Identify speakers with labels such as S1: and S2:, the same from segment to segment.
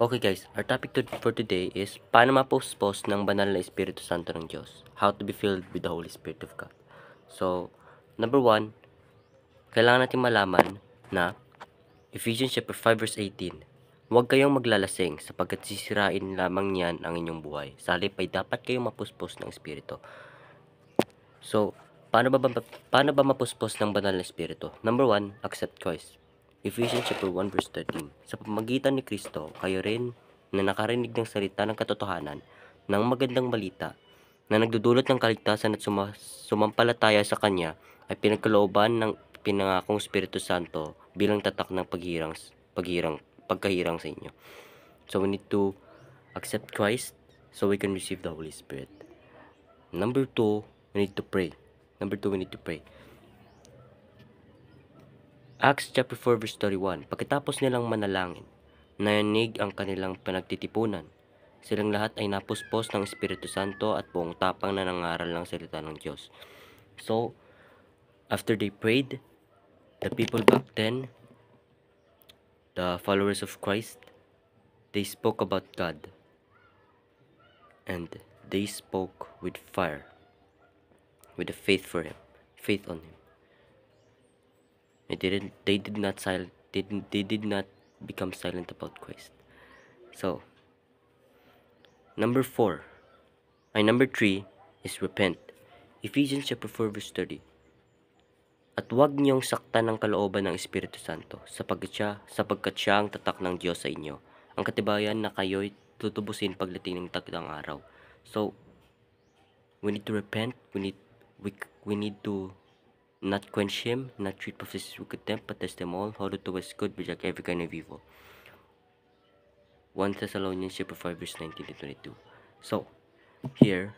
S1: Okay guys, our topic for today is paano mapuspos ng banal na Espiritu Santo ng Diyos. How to be filled with the Holy Spirit of God. So, number 1, kailangan natin malaman na Ephesians chapter 5 verse 18, huwag kayong maglalasing sapagkat sisirain lamang niyan ang inyong buhay. Sa halip ay dapat kayong mapuspos ng Espiritu. So, paano ba mapuspos ng banal na Espiritu? Number 1, accept Christ. Ephesians chapter 1 verse 13. Sa pamamagitan ni Kristo, kayo rin na nakarinig ng salita ng katotohanan ng magandang balita na nagdudulot ng kaligtasan at sumampalataya sa Kanya ay pinagkalooban ng pinangakong Espiritu Santo bilang tatak ng pagkahirang sa inyo. So we need to accept Christ so we can receive the Holy Spirit. Number 2, we need to pray. We need to pray. Acts chapter 4 verse 31. Pagkatapos nilang manalangin, nayanig ang kanilang pinagtitipunan. Silang lahat ay napuspos ng Espiritu Santo at buong tapang na nangaral ng salita ng Diyos. So, after they prayed, the people back then, the followers of Christ, they spoke about God. And they spoke with fire, with a faith on Him. They did not become silent about Christ. So, number 3 is repent. Ephesians chapter 4 verse 30. At huwag niyong saktan ng kalooban ng Espiritu Santo, sapagkat siya ang tatak ng Diyos sa inyo, ang katibayan na kayo'y tutubusin pagdating ng takdang araw. So, we need to repent, we need to not quench him, not treat prophecies with contempt, but test them all, hold it towards good, reject every kind of evil. 1 Thessalonians chapter 5 verse 19 to 22. So, here,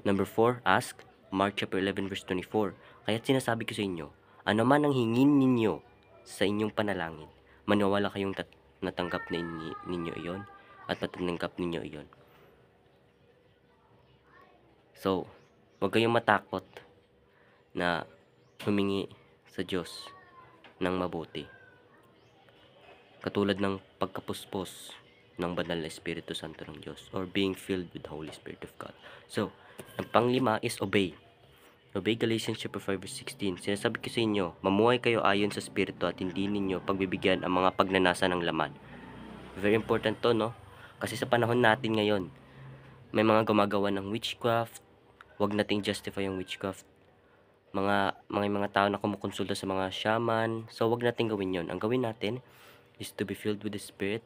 S1: number 4, ask. Mark chapter 11 verse 24. Kaya't sinasabi ko sa inyo, ano man ang hingin ninyo sa inyong panalangin, maniwala kayong natanggap na ninyo iyon at matatanggap ninyo iyon. So, huwag kayong matakot na humingi sa Diyos ng mabuti. Katulad ng pagkapuspos ng banal na Espiritu Santo ng Diyos or being filled with the Holy Spirit of God. So, ang panglima is obey. Obey Galatians chapter 5 verse 16. Sinasabi ko sa inyo, mamuhay kayo ayon sa Espiritu at hindi ninyo pagbibigyan ang mga pagnanasa ng laman. Very important to, no? Kasi sa panahon natin ngayon, may mga gumagawa ng witchcraft. Huwag nating justify yung witchcraft. Mga tao na kumukonsulta sa mga shaman. So, huwag nating gawin yon. Ang gawin natin is to be filled with the Spirit